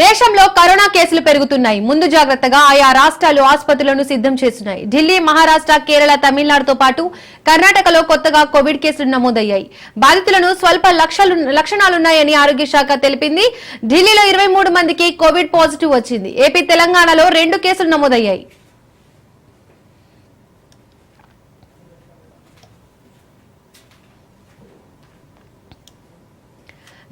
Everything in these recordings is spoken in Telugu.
దేశంలో కరోనా కేసులు పెరుగుతున్నాయి. ముందు జాగ్రత్తగా ఆయా రాష్ట్రాలు ఆసుపత్రులను సిద్ధం చేస్తున్నాయి. ఢిల్లీ, మహారాష్ట్ర, కేరళ, తమిళనాడుతో పాటు కర్ణాటకలో కొత్తగా కోవిడ్ కేసులు నమోదయ్యాయి. బాధితులను స్వల్ప లక్షణాలున్నాయని ఆరోగ్య శాఖ తెలిపింది. ఢిల్లీలో 23 మందికి కోవిడ్ పాజిటివ్ వచ్చింది. ఏపీ, తెలంగాణలో 2 కేసులు నమోదయ్యాయి.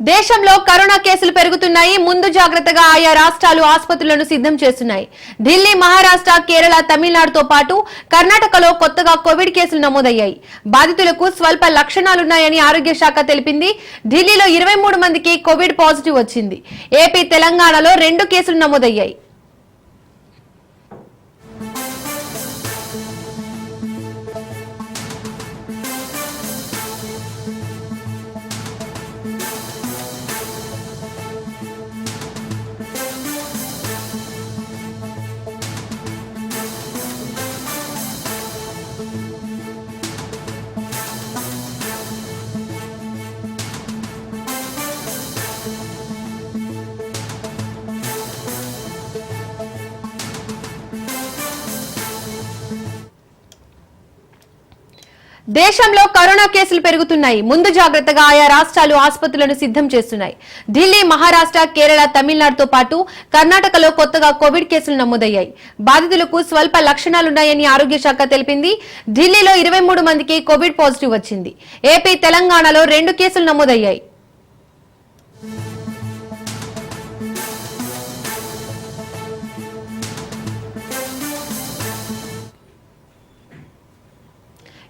దేశంలో కరోనా కేసులు పెరుగుతున్నాయి. ముందు జాగ్రత్తగా ఆయా రాష్ట్రాలు ఆసుపత్రులను సిద్ధం చేస్తున్నాయి. ఢిల్లీ, మహారాష్ట్ర, కేరళ, తమిళనాడుతో పాటు కర్ణాటకలో కొత్తగా కోవిడ్ కేసులు నమోదయ్యాయి. బాధితులకు స్వల్ప లక్షణాలున్నాయని ఆరోగ్య శాఖ తెలిపింది. ఢిల్లీలో 23 మందికి కోవిడ్ పాజిటివ్ వచ్చింది. ఏపీ, తెలంగాణలో 2 కేసులు నమోదయ్యాయి. దేశంలో కరోనా కేసులు పెరుగుతున్నాయి. ముందు జాగ్రత్తగా ఆయా రాష్ట్రాలు ఆసుపత్రులను సిద్ధం చేస్తున్నాయి. ఢిల్లీ, మహారాష్ట్ర, కేరళ, తమిళనాడుతో పాటు కర్ణాటకలో కొత్తగా కోవిడ్ కేసులు నమోదయ్యాయి. బాధితులకు స్వల్ప లక్షణాలున్నాయని ఆరోగ్య శాఖ తెలిపింది. ఢిల్లీలో 23 మందికి కోవిడ్ పాజిటివ్ వచ్చింది. ఏపీ, తెలంగాణలో 2 కేసులు నమోదయ్యాయి.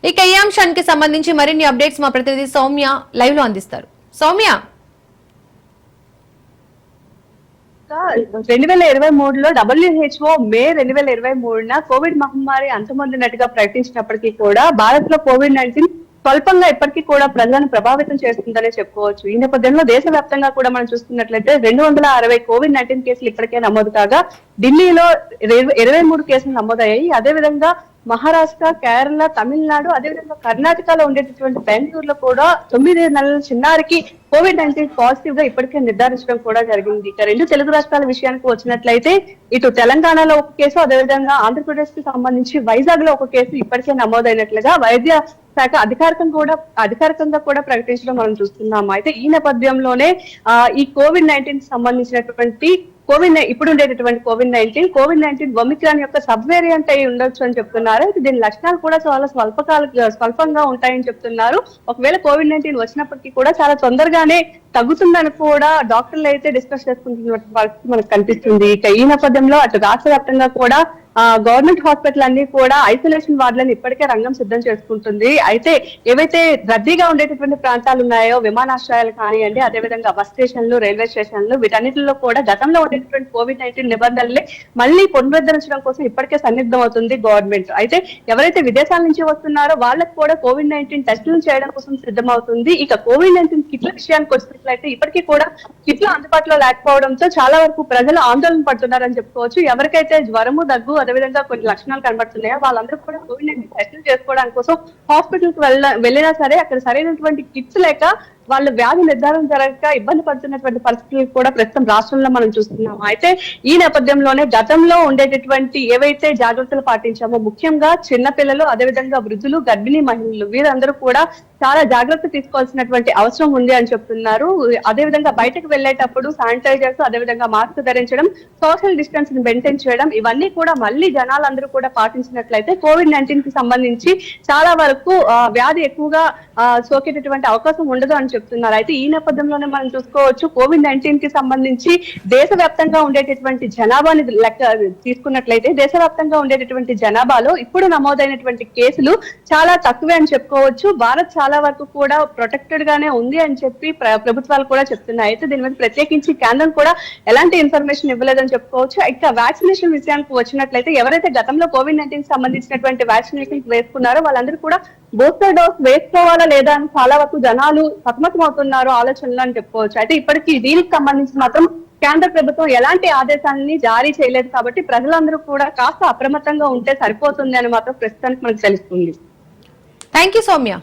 ఇక ఈ అంశానికి సంబంధించి మరిన్ని అప్డేట్స్ మా ప్రతినిధి సౌమ్య లైవ్ లో అందిస్తారు. సౌమ్య, 2023లో WHO మే 2023 కోవిడ్ మహమ్మారి అంతమొందినట్టుగా ప్రకటించినప్పటికీ కూడా భారత్ లో COVID-19 స్వల్పంగా ఇప్పటికీ కూడా ప్రజలను ప్రభావితం చేస్తుందనే చెప్పుకోవచ్చు. ఈ నేపథ్యంలో దేశవ్యాప్తంగా కూడా మనం చూస్తున్నట్లయితే 260 COVID-19 కేసులు ఇప్పటికే నమోదు కాగా ఢిల్లీలో 23 కేసులు నమోదయ్యాయి. అదేవిధంగా మహారాష్ట్ర, కేరళ, తమిళనాడు, అదేవిధంగా కర్ణాటకలో ఉండేటటువంటి బెంగళూరులో కూడా 9 నెలల చిన్నారికి COVID-19 పాజిటివ్ గా ఇప్పటికే నిర్ధారించడం కూడా జరిగింది. ఇక 2 తెలుగు రాష్ట్రాల విషయానికి వచ్చినట్లయితే ఇటు తెలంగాణలో ఒక కేసు, అదేవిధంగా ఆంధ్రప్రదేశ్ కి సంబంధించి వైజాగ్ లో ఒక కేసు ఇప్పటికే నమోదైనట్లుగా వైద్య శాఖ అధికారికంగా కూడా ప్రకటించడం మనం చూస్తున్నాము. అయితే ఈ నేపథ్యంలోనే ఈ COVID-19 సంబంధించినటువంటి ఇప్పుడు ఉండేటటువంటి కోవిడ్-19 ఒమిక్రాన్ యొక్క సబ్ వేరియంట్ అయి ఉండొచ్చు అని చెప్తున్నారు. దీని లక్షణాలు కూడా చాలా స్వల్పంగా ఉంటాయని చెప్తున్నారు. ఒకవేళ COVID-19 వచ్చినప్పటికీ కూడా చాలా తొందరగానే తగ్గుతుందని కూడా డాక్టర్లు అయితే డిస్కస్ చేసుకుంటున్న పరిస్థితి మనకు కనిపిస్తుంది. ఇక ఈ నేపథ్యంలో అటు రాష్ట్ర వ్యాప్తంగా కూడా గవర్నమెంట్ హాస్పిటల్ అన్ని కూడా ఐసోలేషన్ వార్డులను ఇప్పటికే రంగం సిద్ధం చేసుకుంటుంది. అయితే ఏవైతే రద్దీగా ఉండేటటువంటి ప్రాంతాలు ఉన్నాయో, విమానాశ్రయాలు కానివ్వండి, అదేవిధంగా బస్ స్టేషన్లు, రైల్వే స్టేషన్లు, వీటన్నిటిలో కూడా గతంలో ఉండేటటువంటి COVID-19 నిబంధనల్ని మళ్ళీ పునరుద్ధరించడం కోసం ఇప్పటికే సన్నిద్ధం అవుతుంది గవర్నమెంట్. అయితే ఎవరైతే విదేశాల నుంచి వస్తున్నారో వాళ్ళకు కూడా COVID-19 టెస్టులు చేయడం కోసం సిద్ధమవుతుంది. ఇక COVID-19 కిట్ల విషయానికి వచ్చినట్లయితే ఇప్పటికీ కూడా కిట్లు అందుబాటులో లేకపోవడంతో చాలా వరకు ప్రజలు ఆందోళన పడుతున్నారని చెప్పుకోవచ్చు. ఎవరికైతే జ్వరము, దగ్గు, అదేవిధంగా కొన్ని లక్షణాలు కనబడుతున్నాయో వాళ్ళందరూ కూడా COVID-19 టెస్టులు చేసుకోవడానికి కోసం హాస్పిటల్ కి వెళ్ళినా సరే అక్కడ సరైనటువంటి కిట్స్ లేక వాళ్ళు వ్యాధి నిర్ధారణ జరగక ఇబ్బంది పడుతున్నటువంటి పరిస్థితులు కూడా ప్రస్తుతం రాష్ట్రంలో మనం చూస్తున్నాం. అయితే ఈ నేపథ్యంలోనే గతంలో ఉండేటటువంటి ఏవైతే జాగ్రత్తలు పాటించామో, ముఖ్యంగా చిన్నపిల్లలు, అదేవిధంగా వృద్ధులు, గర్భిణీ మహిళలు, వీరందరూ కూడా చాలా జాగ్రత్త తీసుకోవాల్సినటువంటి అవసరం ఉంది అని చెప్తున్నారు. అదేవిధంగా బయటకు వెళ్లేటప్పుడు శానిటైజర్స్, అదేవిధంగా మాస్క్ ధరించడం, సోషల్ డిస్టెన్స్ ని మెయింటైన్ చేయడం, ఇవన్నీ కూడా మళ్ళీ జనాలందరూ కూడా పాటించినట్లయితే COVID-19 కి సంబంధించి చాలా వరకు వ్యాధి ఎక్కువగా సోకేటటువంటి అవకాశం ఉండదు అని చెప్తున్నారు. అయితే ఈ నేపథ్యంలోనే మనం చూసుకోవచ్చు, COVID-19 కి సంబంధించి దేశవ్యాప్తంగా ఉండేటటువంటి జనాభాని లెక్క తీసుకున్నట్లయితే దేశవ్యాప్తంగా ఉండేటటువంటి జనాభాలో ఇప్పుడు నమోదైనటువంటి కేసులు చాలా తక్కువే అని చెప్పుకోవచ్చు. భారత్ చాలా వరకు కూడా ప్రొటెక్టెడ్ గానే ఉంది అని చెప్పి ప్రభుత్వాలు కూడా చెప్తున్నాయి. అయితే దీని మీద ప్రత్యేకించి కేంద్రం కూడా ఎలాంటి ఇన్ఫర్మేషన్ ఇవ్వలేదని చెప్పుకోవచ్చు. ఇక వ్యాక్సినేషన్ విషయానికి వచ్చినట్లయితే ఎవరైతే గతంలో COVID-19 సంబంధించినటువంటి వ్యాక్సినేషన్ వేసుకున్నారో వాళ్ళందరూ కూడా బూస్టర్ డోస్ వేసుకోవాలా లేదా అని చాలా వరకు జనాలు సతమతం అవుతున్నారు ఆలోచనలు అని చెప్పుకోవచ్చు. అయితే ఇప్పటికీ దీనికి సంబంధించి మాత్రం కేంద్ర ప్రభుత్వం ఎలాంటి ఆదేశాలని జారీ చేయలేదు కాబట్టి ప్రజలందరూ కూడా కాస్త అప్రమత్తంగా ఉంటే సరిపోతుంది అని మాత్రం ప్రస్తుతానికి మనకు తెలుస్తుంది. Thank you Soumya.